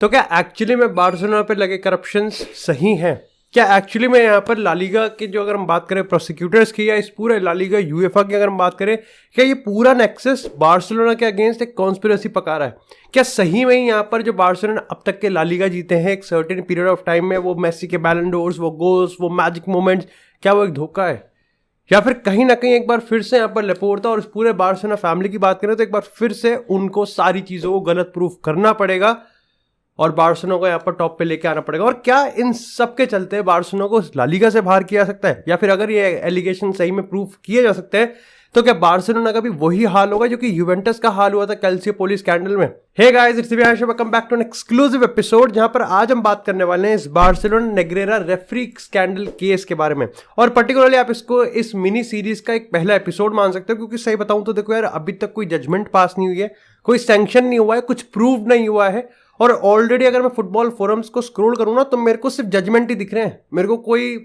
तो क्या एक्चुअली में बार्सिलोना पे लगे करप्शंस सही हैं? क्या एक्चुअली में यहाँ पर ला लीगा की जो अगर हम बात करें प्रोसिक्यूटर्स की या इस पूरे ला लीगा यूएफए की अगर हम बात करें, क्या ये पूरा नेक्सस बार्सिलोना के अगेंस्ट एक कॉन्स्पिरेसी पका रहा है? क्या सही में यहाँ पर जो बार्सिलोना अब तक के ला लीगा जीते हैं एक सर्टेन पीरियड ऑफ टाइम में, वो मेसी के बैलन डोर्स, वो गोल्स, वो मैजिक मोमेंट्स, क्या वो एक धोखा है? या फिर कहीं ना कहीं एक बार फिर से यहाँ पर लेपोर्ता और इस पूरे बार्सिलोना फैमिली की बात करें तो एक बार फिर से उनको सारी चीज़ों को गलत प्रूफ करना पड़ेगा और बार्सिलोना को यहाँ पर टॉप पे लेके आना पड़ेगा? और क्या इन सब के चलते बार्सिलोना को ला लीगा से बाहर किया जा सकता है? या फिर अगर ये एलिगेशन सही में प्रूफ किए जा सकते हैं तो क्या बार्सिलोना का भी वही हाल होगा जो कि यूवेंटस का हाल हुआ था कैल्सियोपोली स्कैंडल में? Hey guys, it's Vihansh, welcome back to an exclusive episode जहां पर आज हम बात करने वाले हैं इस Barcelona Negreira referee scandal case के बारे में। और पर्टिकुलरली आप इसको इस मिनी सीरीज का एक पहला एपिसोड मान सकते हो, क्योंकि सही बताऊं तो देखो यार, अभी तक कोई जजमेंट पास नहीं हुई है, कोई सैंक्शन नहीं हुआ है, कुछ प्रूव नहीं हुआ है। और ऑलरेडी अगर मैं फुटबॉल फोरम्स को स्क्रॉल करूँ ना तो मेरे को सिर्फ जजमेंट ही दिख रहे हैं। मेरे को कोई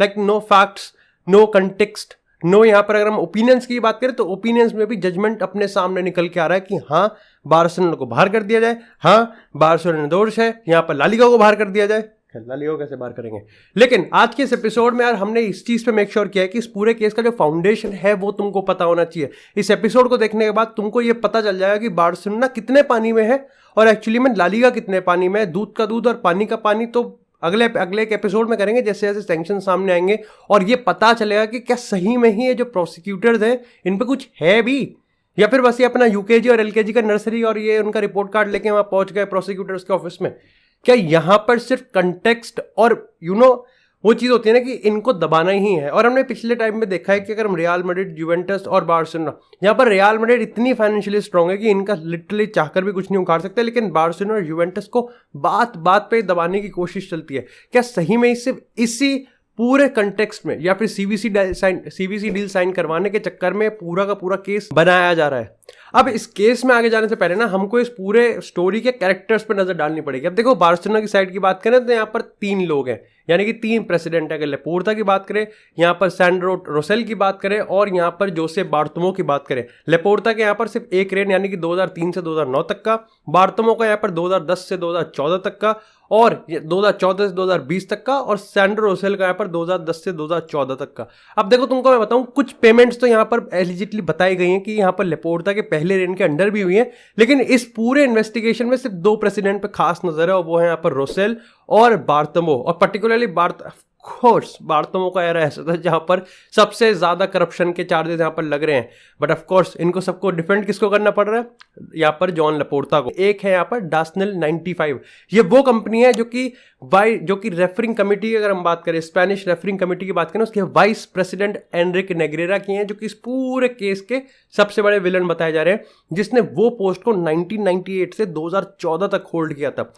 no facts, no context, no यहाँ पर अगर हम ओपिनियंस की बात करें तो ओपिनियंस में भी जजमेंट अपने सामने निकल के आ रहा है कि हाँ बार्सिलोना को बाहर कर दिया जाए, हाँ बार्सिलोना दोष है, यहाँ पर ला लीगा को बाहर कर दिया जाए। ला लीगा को कैसे बाहर करेंगे? लेकिन आज के इस एपिसोड में यार हमने इस चीज़ पे मेक श्योर किया है कि इस पूरे केस का जो फाउंडेशन है वो तुमको पता होना चाहिए। इस एपिसोड को देखने के बाद तुमको ये पता चल जाएगा कि बार्सिलोना कितने पानी में है और एक्चुअली में ला लीगा कितने पानी में है। दूध का दूध और पानी का पानी तो अगले एक एपिसोड में करेंगे जैसे जैसे सैंक्शन सामने आएंगे और ये पता चलेगा कि क्या सही में ही ये जो प्रोसिक्यूटर्स हैं इन पे कुछ है भी, या फिर बस ये अपना यूकेजी और एलकेजी का नर्सरी और ये उनका रिपोर्ट कार्ड लेके वहां पहुंच गए प्रोसिक्यूटर्स के ऑफिस में। क्या यहाँ पर सिर्फ कंटेक्स्ट और वो चीज़ होती है ना कि इनको दबाना ही है? और हमने पिछले टाइम में देखा है कि अगर हम रियल मैड्रिड, यूवेंटस और बार्सिलोना, यहाँ पर रियल मैड्रिड इतनी फाइनेंशियली स्ट्रांग है कि इनका लिटरली चाहकर भी कुछ नहीं उखाड़ सकते, लेकिन बार्सिलोना और यूवेंटस को बात बात पे दबाने की कोशिश चलती है। क्या सही में सिर्फ इसी पूरे कंटेक्स्ट में या फिर सीवीसी डील साइन करवाने के चक्कर में पूरा का पूरा केस बनाया जा रहा है? अब इस केस में आगे जाने से पहले ना हमको इस पूरे स्टोरी के कैरेक्टर्स पर नजर डालनी पड़ेगी। अब देखो, बार्सिलोना की साइड की बात करें तो यहाँ पर 3 लोग हैं, यानी कि 3 प्रेसिडेंट है। अगर लेपोर्ता की बात करें, यहाँ पर सैंड्रो रोसेल की बात करें और यहाँ पर जोसे बार्टोमो की बात करें। लेपोर्ता के यहाँ पर सिर्फ एक रेन यानी कि 2003 से 2009 तक का, बार्टोमो का यहाँ पर 2010 से 2014 तक का और 2014 से 2020 तक का, और सैंड्रो रोसेल का यहाँ पर 2010 से 2014 तक का। अब देखो, तुमको मैं बताऊं, कुछ पेमेंट्स तो यहाँ पर एलिजिटली बताई गई हैं कि यहाँ पर लेपोर्ता के पहले रेन के अंडर भी हुई है, लेकिन इस पूरे इन्वेस्टिगेशन में सिर्फ 2 प्रेसिडेंट पे खास नजर है और वो है यहाँ पर रोसेल और बार्टोमो। और पर्टिकुलरली बार्टोमो का एरा ऐसा था जहां पर सबसे ज्यादा करप्शन के चार्जेस यहां पर लग रहे हैं, बट ऑफ कोर्स इनको सबको डिफेंड किसको करना पड़ रहा है? यहाँ पर जॉन लेपोर्ता को। एक है यहाँ पर डासनेल 95, ये वो कंपनी है जो कि रेफरिंग कमेटी, अगर हम बात करें स्पेनिश रेफरिंग कमेटी की बात करें, उसके वाइस प्रेसिडेंट एनरिक नेग्रेरा की हैं, जो कि इस पूरे केस के सबसे बड़े विलन बताए जा रहे हैं, जिसने वो पोस्ट को 1998 से 2014 तक होल्ड किया था।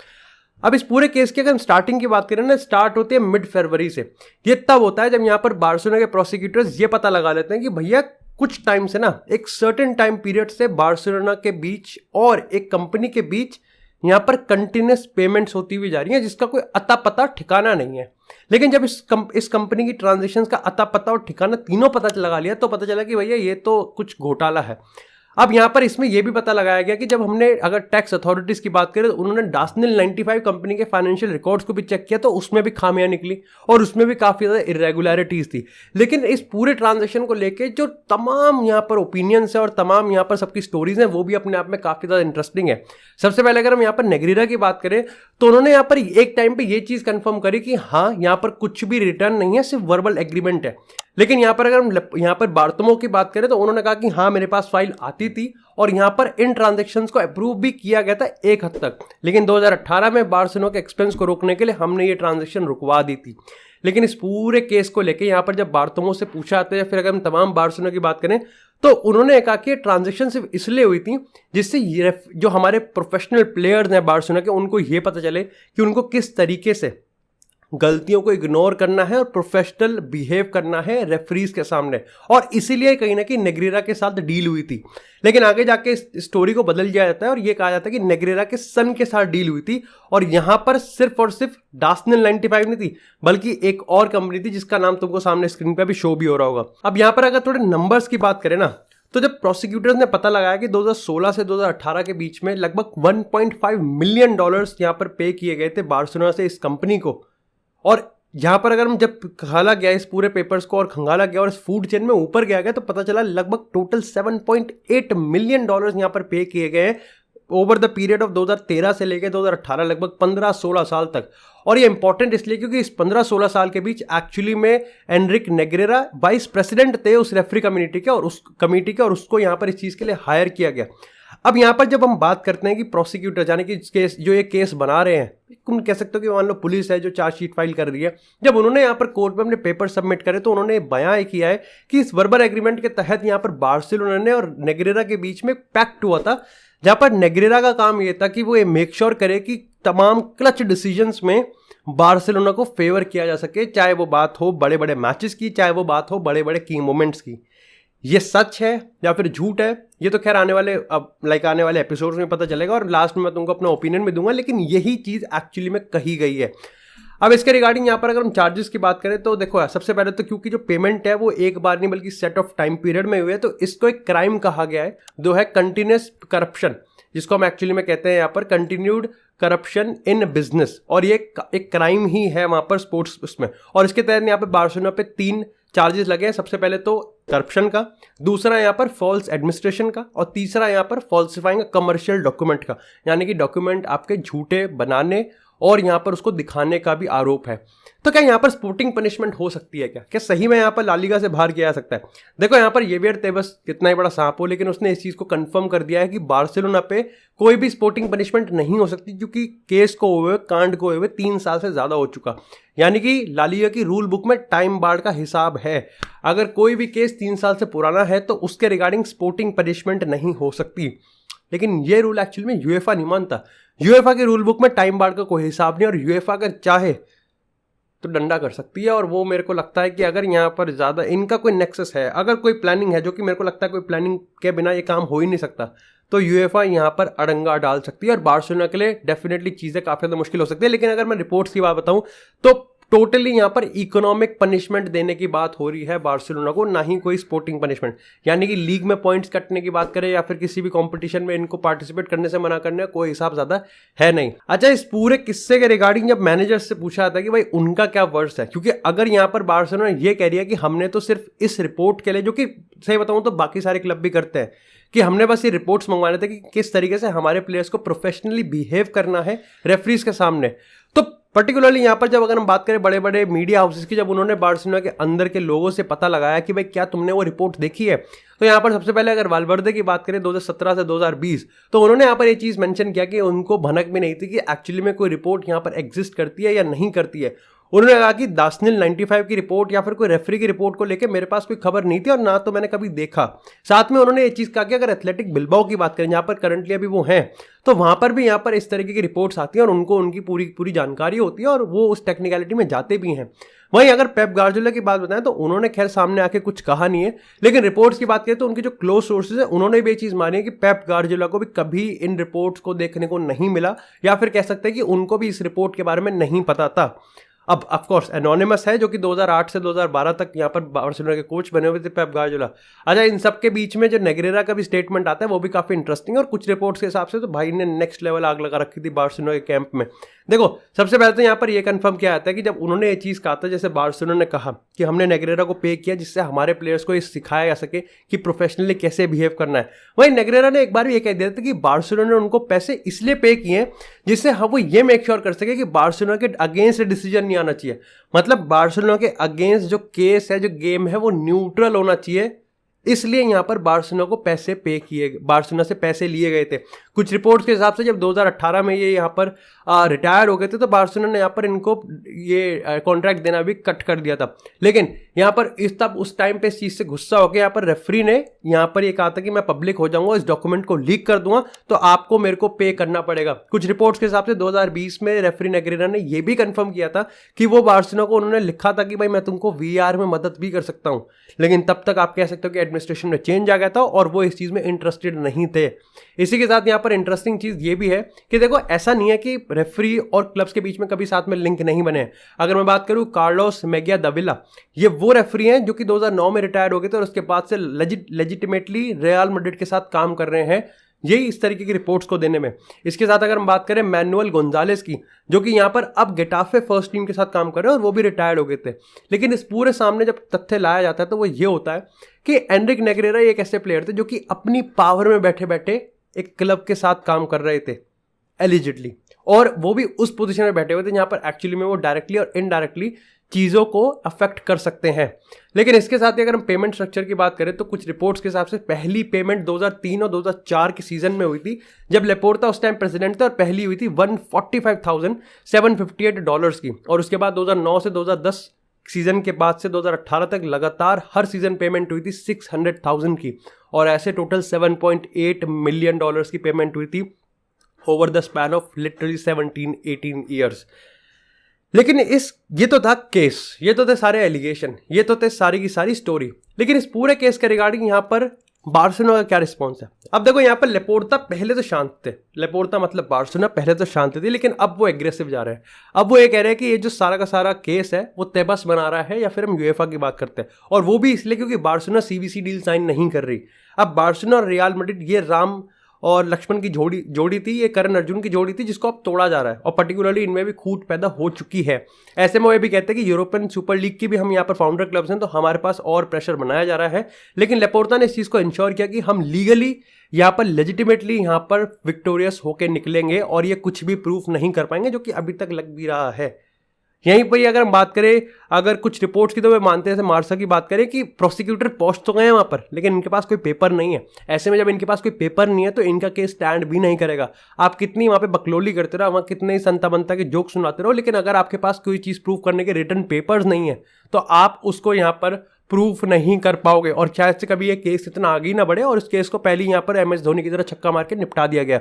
अब इस पूरे केस की अगर हम स्टार्टिंग की बात करें ना, स्टार्ट होती है मिड फरवरी से। ये तब होता है जब यहाँ पर बार्सिलोना के प्रोसिक्यूटर्स ये पता लगा लेते हैं कि भैया कुछ टाइम से ना, एक सर्टेन टाइम पीरियड से बार्सिलोना के बीच और एक कंपनी के बीच यहाँ पर कंटिन्यूस पेमेंट्स होती हुई जा रही हैं, जिसका कोई अता पता ठिकाना नहीं है। लेकिन जब इस कंपनी की ट्रांजेक्शन्स का अता पता और ठिकाना तीनों पता लगा लिया तो पता चला कि भैया ये तो कुछ घोटाला है। अब यहाँ पर इसमें यह भी पता लगाया गया कि जब हमने अगर टैक्स अथॉरिटीज की बात करें तो उन्होंने डासनेल 95 कंपनी के फाइनेंशियल रिकॉर्ड्स को भी चेक किया तो उसमें भी खामियां निकली और उसमें भी काफी ज्यादा इरेगुलरिटीज थी। लेकिन इस पूरे ट्रांजैक्शन को लेके जो तमाम यहाँ पर ओपिनियंस है और तमाम यहाँ पर सबकी स्टोरीज हैं वो भी अपने आप में काफी ज्यादा इंटरेस्टिंग है। सबसे पहले अगर हम यहाँ पर नेग्रेरा की बात करें तो उन्होंने यहाँ पर एक टाइम पे ये चीज कंफर्म करी कि हाँ यहाँ पर कुछ भी रिटर्न नहीं है, सिर्फ वर्बल एग्रीमेंट है। लेकिन यहाँ पर अगर हम यहाँ पर बार्टोमो की बात करें तो उन्होंने कहा कि हाँ मेरे पास फाइल आती थी और यहाँ पर इन ट्रांजैक्शंस को अप्रूव भी किया गया था एक हद तक, लेकिन 2018 में बार्सिलोना के एक्सपेंस को रोकने के लिए हमने ये ट्रांजैक्शन रुकवा दी थी। लेकिन इस पूरे केस को लेके यहाँ पर जब बार्टोमो से पूछा आता है या फिर अगर हम तमाम बार्सिलोना की बात करें तो उन्होंने कहा कि ट्रांजैक्शन सिर्फ इसलिए हुई थी जिससे जो हमारे प्रोफेशनल प्लेयर्स हैं बार्सिलोना के, उनको ये पता चले कि उनको किस तरीके से गलतियों को इग्नोर करना है और प्रोफेशनल बिहेव करना है रेफरीज के सामने, और इसीलिए कहीं ना कहीं नेग्रेरा के साथ डील हुई थी। लेकिन आगे जाके इस स्टोरी को बदल दिया जाता है और ये कहा जाता है कि नेग्रेरा के सन के साथ डील हुई थी, और यहाँ पर सिर्फ और सिर्फ डासनेल 95 नहीं थी बल्कि एक और कंपनी थी जिसका नाम तुमको सामने स्क्रीन पे भी शो भी हो रहा होगा। अब यहाँ पर अगर थोड़े नंबर्स की बात करें ना तो जब प्रोसिक्यूटर्स ने पता लगाया कि 2016 से 2018 के बीच में लगभग 1.5 मिलियन डॉलर्स यहाँ पर पे किए गए थे बार्सिलोना से इस कंपनी को, और यहाँ पर अगर हम जब खंगाला गया इस पूरे पेपर्स को और खंगाला गया और इस फूड चेन में ऊपर गया तो पता चला लगभग टोटल 7.8 मिलियन डॉलर्स यहाँ पर पे किए गए हैं ओवर द पीरियड ऑफ 2013 से लेकर 2018, लगभग 15-16 साल तक। और ये इंपॉर्टेंट इसलिए क्योंकि इस 15-16 साल के बीच एक्चुअली में एनरिक नेग्रेरा वाइस प्रेसिडेंट थे उस रेफरी कम्युनिटी के और उस कमेटी के, और उसको यहाँ पर इस चीज़ के लिए हायर किया गया। अब यहाँ पर जब हम बात करते हैं कि प्रोसिक्यूटर यानी कि केस जो ये केस बना रहे हैं, तुम कह सकते हो कि मान लो पुलिस है जो चार्जशीट फाइल कर रही है, जब उन्होंने यहाँ पर कोर्ट में अपने पेपर सबमिट करे तो उन्होंने बयां किया है कि इस वर्बल एग्रीमेंट के तहत यहाँ पर बार्सिलोना ने और नेग्रेरा के बीच में पैक्ट हुआ था, जहाँ पर नेग्रेरा का काम ये था कि वो ये मेक श्योर करे कि तमाम क्लच डिसीजंस में बार्सिलोना को फेवर किया जा सके, चाहे वो बात हो बड़े बड़े मैचेस की, चाहे वो बात हो बड़े बड़े की मोमेंट्स की। ये सच है या फिर झूठ है ये तो खैर आने वाले एपिसोड्स में पता चलेगा, और लास्ट में मैं तुमको अपना ओपिनियन भी दूंगा, लेकिन यही चीज़ एक्चुअली में कही गई है। अब इसके रिगार्डिंग यहाँ पर अगर हम चार्जेस की बात करें तो देखो, सबसे पहले तो क्योंकि जो पेमेंट है वो एक बार नहीं बल्कि सेट ऑफ टाइम पीरियड में हुई है, तो इसको एक क्राइम कहा गया है, जो है कंटिन्यूस करप्शन, जिसको हम एक्चुअली में कहते हैं यहाँ पर कंटिन्यूड करप्शन इन बिजनेस, और ये एक क्राइम ही है वहाँ पर स्पोर्ट्स उसमें। और इसके तहत यहाँ पर बार्सिलोना पे 3 चार्जेस लगे हैं। सबसे पहले तो करप्शन का, दूसरा यहाँ पर फॉल्स एडमिनिस्ट्रेशन का, और तीसरा यहाँ पर फॉल्सिफाइंग कमर्शियल डॉक्यूमेंट का, यानी कि डॉक्यूमेंट आपके झूठे बनाने और यहाँ पर उसको दिखाने का भी आरोप है। तो क्या यहाँ पर स्पोर्टिंग पनिशमेंट हो सकती है? क्या सही में यहाँ पर लालिगा से बाहर किया जा सकता है? देखो यहाँ पर येवियर तेबस कितना ही बड़ा सांप हो, लेकिन उसने इस चीज़ को कंफर्म कर दिया है कि बार्सिलोना पे कोई भी स्पोर्टिंग पनिशमेंट नहीं हो सकती, क्योंकि केस को हुए, कांड को हुए 3 साल से ज़्यादा हो चुका। यानी कि लालिगा की रूल बुक में टाइम बार का हिसाब है, अगर कोई भी केस 3 साल से पुराना है तो उसके रिगार्डिंग स्पोर्टिंग पनिशमेंट नहीं हो सकती। लेकिन ये रूल एक्चुअली में यूएफए नहीं मानता। यूएफए की रूल बुक में टाइम बार का कोई हिसाब नहीं, और यूएफए अगर चाहे तो डंडा कर सकती है। और वो मेरे को लगता है कि अगर यहाँ पर ज़्यादा इनका कोई नेक्सस है, अगर कोई प्लानिंग है, जो कि मेरे को लगता है कोई प्लानिंग के बिना ये काम हो ही नहीं सकता, तो यूएफए यहाँ पर अड़ंगा डाल सकती है और बार्सिलोना के लिए डेफिनेटली चीज़ें काफ़ी ज़्यादा मुश्किल हो सकती है। लेकिन अगर मैं रिपोर्ट्स की बात बताऊँ तो टोटली यहाँ पर इकोनॉमिक पनिशमेंट देने की बात हो रही है बार्सिलोना को, ना ही कोई स्पोर्टिंग पनिशमेंट। यानी कि लीग में पॉइंट्स कटने की बात करें या फिर किसी भी कंपटीशन में इनको पार्टिसिपेट करने से मना करने का कोई हिसाब ज़्यादा है नहीं। अच्छा, इस पूरे किस्से के रिगार्डिंग जब मैनेजर से पूछा था कि भाई उनका क्या वर्ड्स है, क्योंकि अगर यहाँ पर बार्सिलोना ये कह रही है कि हमने तो सिर्फ इस रिपोर्ट के लिए, जो कि सही बताऊँ तो बाकी सारे क्लब भी करते हैं, कि हमने बस ये रिपोर्ट्स मंगवाने थे कि किस तरीके से हमारे प्लेयर्स को प्रोफेशनली बिहेव करना है रेफरीज के सामने। तो पर्टिकुलरली यहाँ पर जब अगर हम बात करें बड़े बड़े मीडिया हाउसेस की, जब उन्होंने बार्सिलोना के अंदर के लोगों से पता लगाया कि भाई क्या तुमने वो रिपोर्ट देखी है, तो यहाँ पर सबसे पहले अगर वालवर्दे की बात करें 2017 से 2020, तो उन्होंने यहाँ पर ये चीज़ मेंशन किया कि उनको भनक भी नहीं थी कि एक्चुअली में कोई रिपोर्ट यहाँ पर एग्जिस्ट करती है या नहीं करती है। उन्होंने कहा कि दासनिल 95 की रिपोर्ट या फिर कोई रेफरी की रिपोर्ट को लेकर मेरे पास कोई खबर नहीं थी और ना तो मैंने कभी देखा। साथ में उन्होंने ये चीज़ कहा कि अगर एथलेटिक बिल्बाओ की बात करें, जहाँ पर करंटली अभी वो हैं, तो वहाँ पर भी यहाँ पर इस तरीके की रिपोर्ट्स आती हैं और उनको उनकी पूरी जानकारी होती है और वो उस टेक्निकलिटी में जाते भी हैं। वहीं अगर पेप गार्डियोला की बात बताएं तो उन्होंने खैर सामने आके कुछ कहा नहीं है, लेकिन रिपोर्ट्स की बात करें तो उनके जो क्लोज सोर्सेज है उन्होंने भी ये चीज़ मानी है कि पेप गार्डियोला को भी कभी इन रिपोर्ट्स को देखने को नहीं मिला, या फिर कह सकते हैं कि उनको भी इस रिपोर्ट के बारे में नहीं पता था। अब ऑफकोर्स एनोनिमस है, जो कि 2008 से 2012 तक यहाँ पर बार्सिलोना के कोच बने हुए थे पेप गार्डियोला। अच्छा, इन सब के बीच में जो नेग्रेरा का भी स्टेटमेंट आता है वो भी काफ़ी इंटरेस्टिंग है, और कुछ रिपोर्ट्स के हिसाब से तो भाई ने नेक्स्ट लेवल आग लगा रखी थी बार्सिलोना के कैंप में। देखो, सबसे पहले तो यहाँ पर ये कंफर्म किया जाता है कि जब उन्होंने ये चीज़ कहा था, जैसे बार्सिलोना ने कहा कि हमने नेग्रेरा को पे किया जिससे हमारे प्लेयर्स को ये सिखाया जा सके कि प्रोफेशनली कैसे बिहेव करना है, वहीं नेग्रेरा ने एक बार भी ये कह दिया था कि बार्सिलोना ने उनको पैसे इसलिए पे किए जिससे वो ये मेक श्योर कर सके कि बार्सिलोना के अगेंस्ट डिसीजन नहीं आना चाहिए। मतलब बार्सिलोना के अगेंस्ट जो केस है, जो गेम है, वो न्यूट्रल होना चाहिए, इसलिए यहाँ पर बार्सिलोना को बार्सिलोना से पैसे लिए गए थे। कुछ रिपोर्ट्स के हिसाब से जब 2018 में ये यहाँ पर रिटायर हो गए थे तो बार्सिलोना ने यहाँ पर इनको ये कॉन्ट्रैक्ट देना भी कट कर दिया था। लेकिन यहाँ पर उस टाइम पे इस चीज़ से गुस्सा होकर यहाँ पर रेफरी ने यहाँ पर ये कहा था कि मैं पब्लिक हो जाऊंगा, इस डॉक्यूमेंट को लीक कर दूंगा, तो आपको मेरे को पे करना पड़ेगा। कुछ रिपोर्ट्स के हिसाब से 2020 में रेफरी नेग्रेरा ने यह भी कंफर्म किया था कि वो बार्सिलोना को उन्होंने लिखा था कि भाई मैं तुमको VAR में मदद भी कर सकता हूँ, लेकिन तब तक आप कह सकते हो कि एडमिनिस्ट्रेशन में चेंज आ गया था और वो इस चीज़ में इंटरेस्टेड नहीं थे। इसी के साथ यहाँ पर इंटरेस्टिंग चीज़ ये भी है कि देखो, ऐसा नहीं है कि रेफरी और क्लब्स के बीच में कभी साथ में लिंक नहीं बने। अगर मैं बात करूँ कार्लोस मेगिया दाविला, ये वो रेफरी हैं जो कि 2009 में रिटायर हो गए थे और उसके बाद से लेजिटिमेटली रियल मैड्रिड के साथ काम कर रहे हैं यही इस तरीके की रिपोर्ट्स को देने में। इसके साथ अगर हम बात करें मैनुअल गोंजालेस की, जो कि यहाँ पर अब गेटाफे फर्स्ट टीम के साथ काम कर रहे हैं और वो भी रिटायर्ड हो गए थे, लेकिन इस पूरे सामने जब तथ्य लाया जाता है तो वो ये होता है कि एनरिक नेग्रेरा एक ऐसे प्लेयर थे जो कि अपनी पावर में बैठे बैठे एक क्लब के साथ काम कर रहे थे एलिजिडली, और वो भी उस पोजीशन में बैठे हुए थे जहाँ पर एक्चुअली में वो डायरेक्टली और इनडायरेक्टली चीज़ों को अफेक्ट कर सकते हैं। लेकिन इसके साथ ही अगर हम पेमेंट स्ट्रक्चर की बात करें तो कुछ रिपोर्ट्स के हिसाब से पहली पेमेंट 2003 और 2004 के सीजन में हुई थी जब लेपोर्ता उस टाइम प्रेसिडेंट थे, और पहली हुई थी $145,758 की, और उसके बाद 2009 से 2010 सीजन के बाद से 2018 तक लगातार हर सीजन पेमेंट हुई थी 600,000 की, और ऐसे टोटल $7.8 मिलियन की पेमेंट हुई थी over the span of literally 17-18 years. लेकिन ये तो था केस, ये तो थे सारे एलिगेशन, ये तो थे सारी की सारी स्टोरी, लेकिन इस पूरे केस के रिगार्डिंग यहाँ पर बार्सिलोना का क्या रिस्पॉन्स है। अब देखो यहाँ पर लेपोर्ता पहले तो शांत थे, लेपोर्ता मतलब बार्सिलोना पहले तो शांत थी, लेकिन अब वो एग्रेसिव जा रहे हैं। अब वो ये कह रहे हैं कि ये जो सारा का सारा केस है वो तेबस बना रहा है, या फिर हम यूएफा की बात करते हैं, और वो भी इसलिए क्योंकि बार्सिलोना सीवीसी डील साइन नहीं कर रही। अब बार्सिलोना और रियल मैड्रिड ये राम और लक्ष्मण की जोड़ी थी, ये करण अर्जुन की जोड़ी थी जिसको अब तोड़ा जा रहा है, और पर्टिकुलरली इनमें भी खूट पैदा हो चुकी है। ऐसे में वो ये भी कहते हैं कि यूरोपियन सुपर लीग की भी हम यहाँ पर फाउंडर क्लब्स हैं, तो हमारे पास और प्रेशर बनाया जा रहा है। लेकिन लेपोर्ता ने इस चीज़ को इंश्योर किया कि हम लीगली यहाँ पर लेजिटिमेटली यहाँ पर विक्टोरियस होकर निकलेंगे, और ये कुछ भी प्रूफ नहीं कर पाएंगे, जो कि अभी तक लग भी रहा है। यहीं पर ही अगर हम बात करें अगर कुछ रिपोर्ट्स की, तो वे मानते हैं, जैसे मार्सा की बात करें कि प्रोसिक्यूटर पहुंच तो गए हैं वहां पर, लेकिन इनके पास कोई पेपर नहीं है। ऐसे में जब इनके पास कोई पेपर नहीं है तो इनका केस स्टैंड भी नहीं करेगा। आप कितनी वहां पे बकलोली करते रहो, वहां कितने ही संता बनता के जोक सुनाते रहो, लेकिन अगर आपके पास कोई चीज़ प्रूव करने के रिटर्न पेपर्स नहीं है तो आप उसको यहाँ पर प्रूफ नहीं कर पाओगे, और शायद से कभी ये केस इतना आगे ही ना बढ़े, और इस केस को पहले यहाँ पर MS धोनी की तरह छक्का मार के निपटा दिया गया।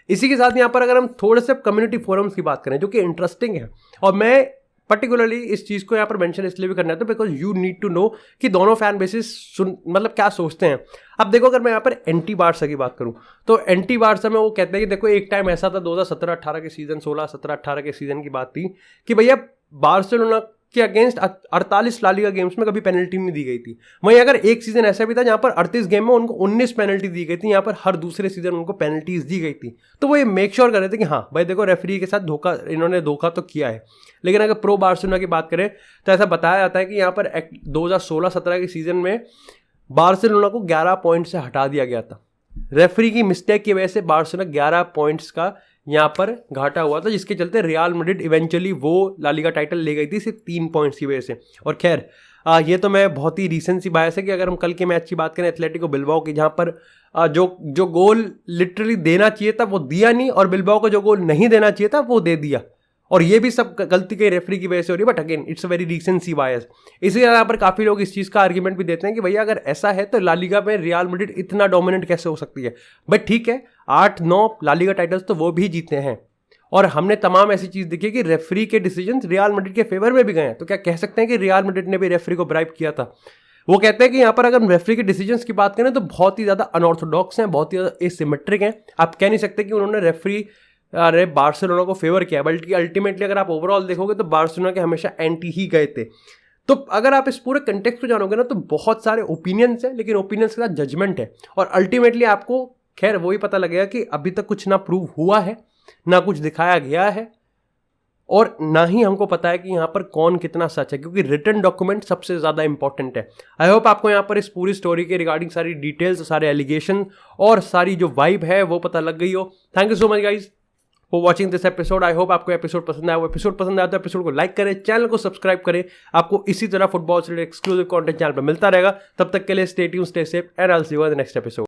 इसी के साथ यहाँ पर अगर हम थोड़े से कम्युनिटी फोरम्स की बात करें जो कि इंटरेस्टिंग है, और मैं पर्टिकुलरली इस चीज़ को यहाँ पर मेंशन इसलिए भी करना है तो because you need to know कि दोनों फैन बेसिस मतलब क्या सोचते हैं। अब देखो अगर मैं यहाँ पर एंटी बार्सा की बात करूँ तो एंटी बार्सा में वो कहते हैं कि देखो एक टाइम ऐसा था 2017-18 के सीजन 16-17-18 के सीजन की बात थी कि भैया बार्सिलोना के अगेंस्ट 48 लालिगा गेम्स में कभी पेनल्टी नहीं दी गई थी। वहीं अगर एक सीजन ऐसा भी था जहां पर 38 गेम में उनको 19 पेनल्टी दी गई थी, यहाँ पर हर दूसरे सीजन उनको पेनल्टीज दी गई थी। तो वो ये मेक श्योर कर रहे थे कि हाँ भाई देखो रेफरी के साथ इन्होंने धोखा तो किया है। लेकिन अगर प्रो बार्सिलोना की बात करें तो ऐसा बताया जाता है कि यहाँ पर 2016-17 के सीजन में बार्सिलोना को 11 पॉइंट से हटा दिया गया था। रेफरी की मिस्टेक की वजह से बार्सिलोना 11 पॉइंट्स का यहाँ पर घाटा हुआ था, जिसके चलते रियल मैड्रिड इवेंचुअली वो लालिगा टाइटल ले गई थी सिर्फ 3 पॉइंट्स की वजह से। और खैर ये तो मैं बहुत ही रीसेंट सी बायस है कि अगर हम कल के मैच की बात करें एथलेटिको बिल्बाओ की, जहाँ पर जो गोल लिटरली देना चाहिए था वो दिया नहीं, और बिल्बाओ को जो गोल नहीं देना चाहिए था वो दे दिया, और ये भी सब गलती के रेफरी की वजह से हो रही है। But again it's a very recency bias. इसी यहाँ पर काफ़ी लोग इस चीज़ का आर्ग्यूमेंट भी देते हैं कि भैया अगर ऐसा है तो लालिगा में रियल मैड्रिड इतना डोमिनेंट कैसे हो सकती है। बट ठीक है, 8-9 लालिगा टाइटल्स तो वो भी जीते हैं, और हमने तमाम ऐसी चीज़ देखी कि रेफरी के डिसीजन रियल मैड्रिड के फेवर में भी गए हैं। तो क्या कह सकते हैं कि रियल मैड्रिड ने भी रेफरी को ब्राइब किया था? वो कहते हैं कि यहाँ पर अगर हम रेफरी के डिसीजंस की बात करें तो बहुत ही ज़्यादा अनऑर्थोडॉक्स हैं, बहुत ही ज़्यादा एसिमेट्रिक हैं। आप कह नहीं सकते कि उन्होंने रेफरी बार्सिलोना को फेवर किया, बल्कि अल्टीमेटली अगर आप ओवरऑल देखोगे तो बार्सिलोना के हमेशा एंटी ही गए थे। तो अगर आप इस पूरे कंटेक्स्ट को जानोगे ना तो बहुत सारे ओपिनियंस हैं, लेकिन ओपिनियंस के साथ जजमेंट है, और अल्टीमेटली आपको खैर वही पता लगेगा कि अभी तक कुछ ना प्रूव हुआ है, ना कुछ दिखाया गया है, और ना ही हमको पता है कि यहाँ पर कौन कितना सच है, क्योंकि रिटन डॉक्यूमेंट सबसे ज़्यादा इंपॉर्टेंट है। आई होप आपको यहाँ पर इस पूरी स्टोरी के रिगार्डिंग सारी डिटेल्स, सारे एलिगेशन और सारी जो वाइब है वो पता लग गई हो। Thank you so much guys for watching this episode. I hope आपको एपिसोड पसंद आया। वो एपिसोड पसंद आया तो एपिसोड को लाइक करें, चैनल को सब्सक्राइब करें। आपको इसी तरह फुटबॉल से एक्सक्लूसिव कंटेंट चैनल पर मिलता रहेगा। तब तक के लिए stay tuned, stay safe, and I will see you in the next episode.